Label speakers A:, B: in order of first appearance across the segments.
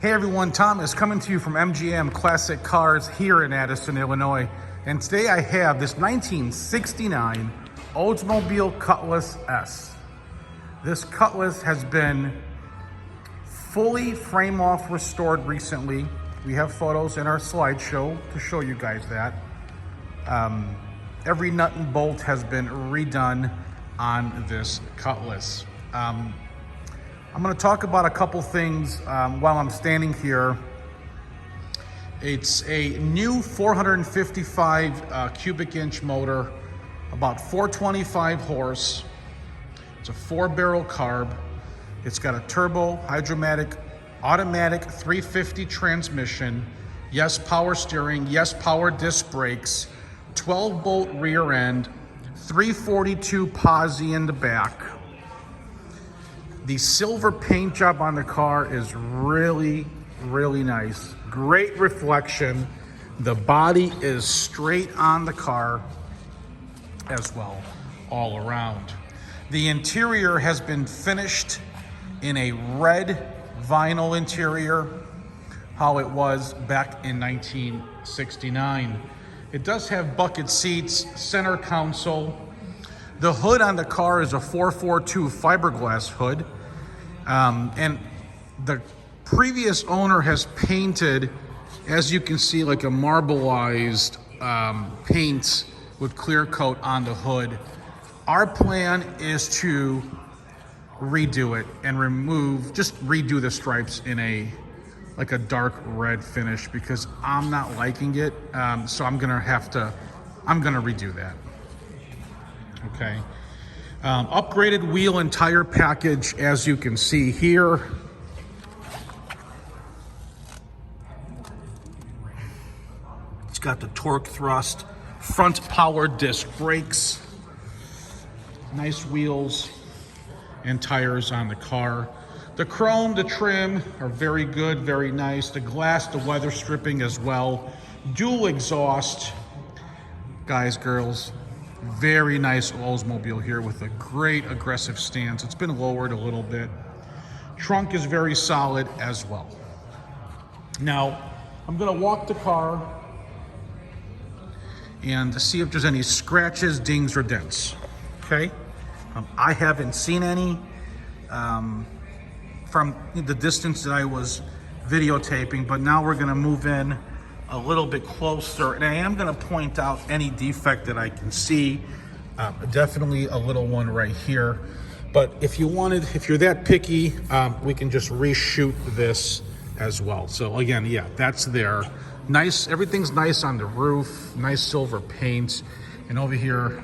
A: Hey everyone, Thomas coming to you from MGM Classic Cars here in Addison, Illinois. And today I have this 1969 Oldsmobile Cutlass S. This Cutlass has been fully frame-off restored recently. We have photos in our slideshow to show you guys that. Every nut and bolt has been redone on this Cutlass. I'm going to talk about a couple things while I'm standing here. It's a new 455 cubic inch motor, about 425 horse. It's a 4-barrel carb. It's got a turbo hydromatic automatic 350 transmission. Yes, power steering. Yes, power disc brakes. 12-bolt rear end. 342 posi in the back. The silver paint job on the car is really, really nice. Great reflection. The body is straight on the car as well, all around. The interior has been finished in a red vinyl interior, how it was back in 1969. It does have bucket seats, center console. The hood on the car is a 442 fiberglass hood. And the previous owner has painted, as you can see, like a marbleized paint with clear coat on the hood. Our plan is to redo it and redo the stripes in a dark red finish because I'm not liking it. So I'm gonna redo that. Okay. Upgraded wheel and tire package, as you can see here. It's got the torque thrust, front power disc brakes, nice wheels and tires on the car. The chrome, the trim are very good, very nice. The glass, the weather stripping as well. Dual exhaust, guys, girls. Very nice Oldsmobile here with a great aggressive stance. It's been lowered a little bit. Trunk is very solid as well. Now, I'm gonna walk the car and see if there's any scratches, dings, or dents, okay? I haven't seen any from the distance that I was videotaping, but now we're gonna move in a little bit closer, and I am going to point out any defect that I can see. Definitely a little one right here, but if you're that picky, we can just reshoot this as well. So again, yeah, that's there. Nice, everything's nice on the roof, nice silver paint, and over here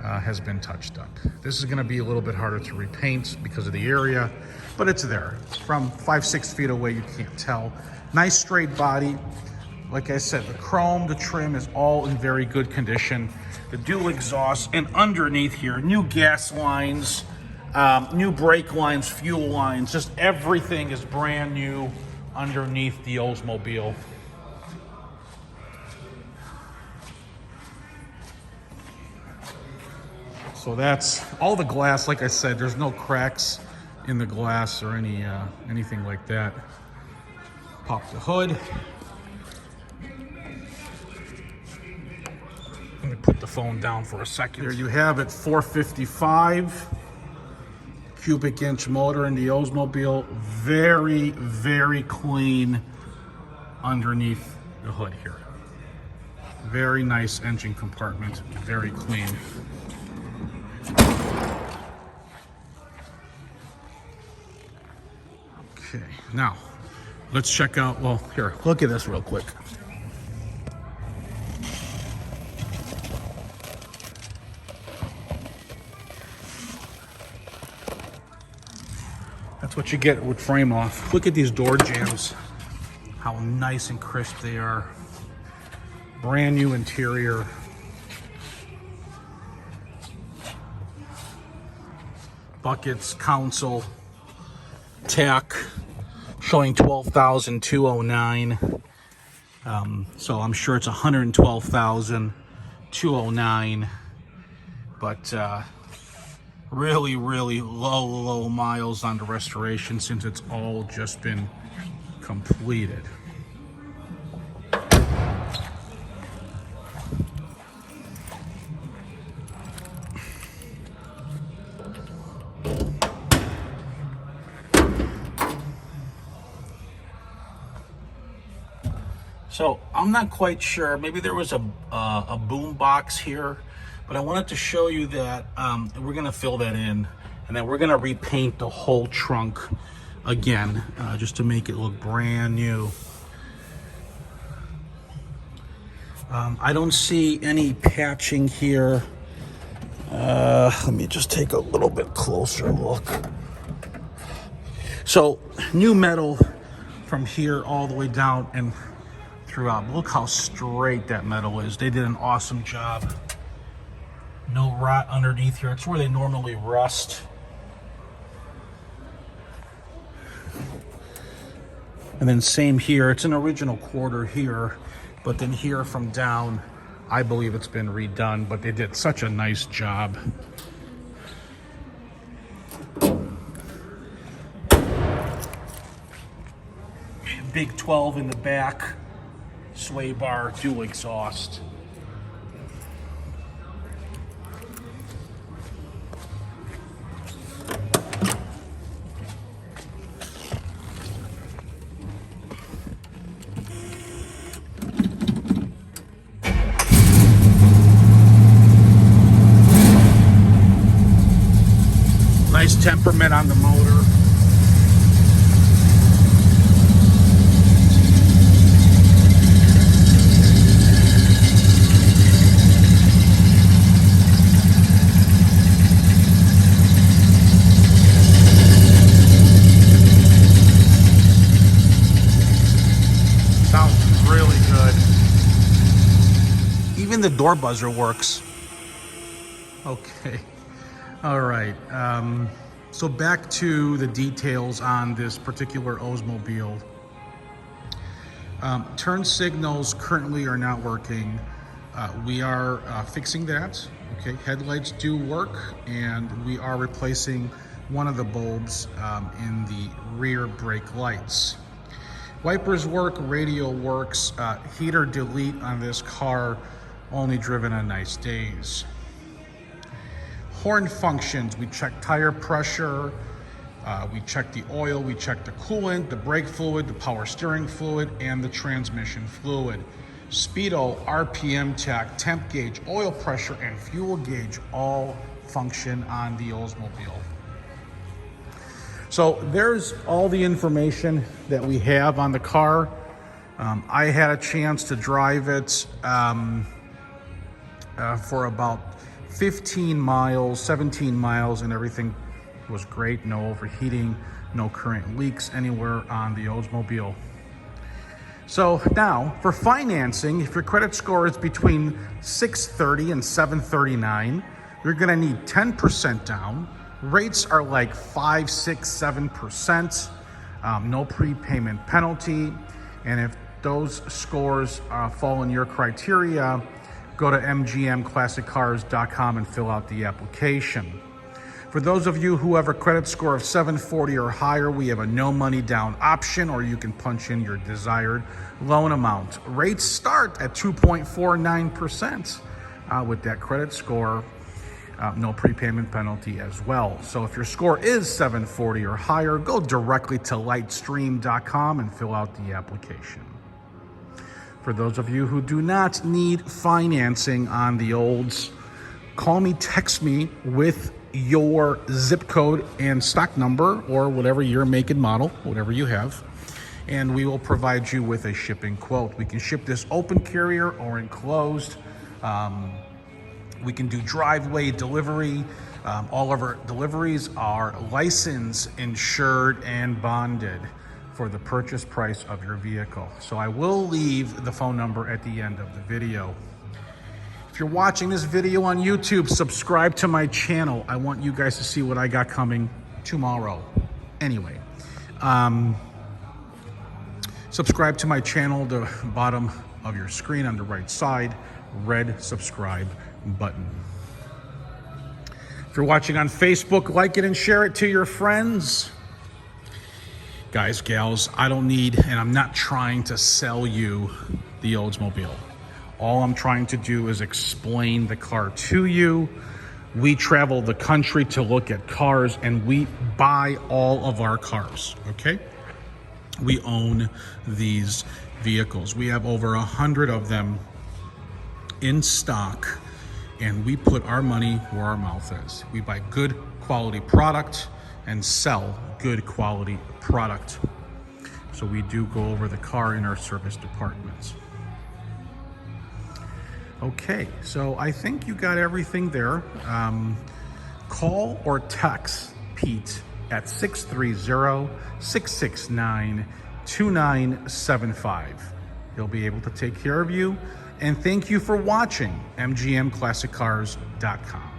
A: has been touched up. This is going to be a little bit harder to repaint because of the area, but it's there. From 5-6 feet away, you can't tell. Nice straight body. Like I said, the chrome, the trim is all in very good condition. The dual exhaust, and underneath here, new gas lines, new brake lines, fuel lines, just everything is brand new underneath the Oldsmobile. So that's all the glass. Like I said, there's no cracks in the glass or anything like that. Pop the hood. Let me put the phone down for a second. There you have it, 455 cubic inch motor in the Oldsmobile. Very, very clean underneath the hood here. Very nice engine compartment, very clean. Okay, now let's check out, well, here, look at this real quick. That's what you get with frame off. Look at these door jambs, how nice and crisp they are. Brand new interior. Buckets, console, tack, showing 12,209. So I'm sure it's 112,209, but really, really low miles on the restoration since it's all just been completed. So I'm not quite sure, maybe there was a boom box here, but I wanted to show you that we're gonna fill that in, and then we're gonna repaint the whole trunk again, just to make it look brand new. I don't see any patching here. Let me just take a little bit closer look. So new metal from here all the way down and throughout. Look how straight that metal is. They did an awesome job. No rot underneath here. It's where they normally rust. And then same here. It's an original quarter here, but then here from down, I believe it's been redone, but they did such a nice job. Big 12 in the back. Sway bar, dual exhaust. Nice temperament on the motor. Even the door buzzer works. Okay. All right. So back to the details on this particular Oldsmobile. Turn signals currently are not working. We are fixing that. Okay. Headlights do work, and we are replacing one of the bulbs in the rear brake lights. Wipers work, radio works, heater delete on this car, only driven on nice days. Horn functions, we check tire pressure, we check the oil, we check the coolant, the brake fluid, the power steering fluid, and the transmission fluid. Speedo, RPM tach, temp gauge, oil pressure, and fuel gauge all function on the Oldsmobile. So there's all the information that we have on the car. I had a chance to drive it for about 15 miles, 17 miles, and everything was great. No overheating, no current leaks anywhere on the Oldsmobile. So now for financing, if your credit score is between 630 and 739, you're gonna need 10% down. Rates are like 5, 6, 7%, no prepayment penalty. And if those scores fall in your criteria, go to mgmclassiccars.com and fill out the application. For those of you who have a credit score of 740 or higher, we have a no money down option, or you can punch in your desired loan amount. Rates start at 2.49% with that credit score. No prepayment penalty as well. So if your score is 740 or higher, go directly to lightstream.com and fill out the application. For those of you who do not need financing on the Olds, call me, text me with your zip code and stock number, or whatever your make and model, whatever you have, and we will provide you with a shipping quote. We can ship this open carrier or enclosed. We can do driveway delivery. All of our deliveries are licensed, insured, and bonded for the purchase price of your vehicle. So I will leave the phone number at the end of the video. If you're watching this video on YouTube, subscribe to my channel. I want you guys to see what I got coming tomorrow. Anyway, subscribe to my channel, the bottom of your screen on the right side, red subscribe button. If you're watching on Facebook, like it and share it to your friends. Guys, gals, I don't need, and I'm not trying to sell you the Oldsmobile. All I'm trying to do is explain the car to you. We travel the country to look at cars, and we buy all of our cars, okay? We own these vehicles. We have over 100 of them in stock, and we put our money where our mouth is. We buy good quality product and sell good quality product. So we do go over the car in our service departments. Okay, so I think you got everything there. Call or text Pete at 630-669-2975. He'll be able to take care of you. And thank you for watching MGMClassicCars.com.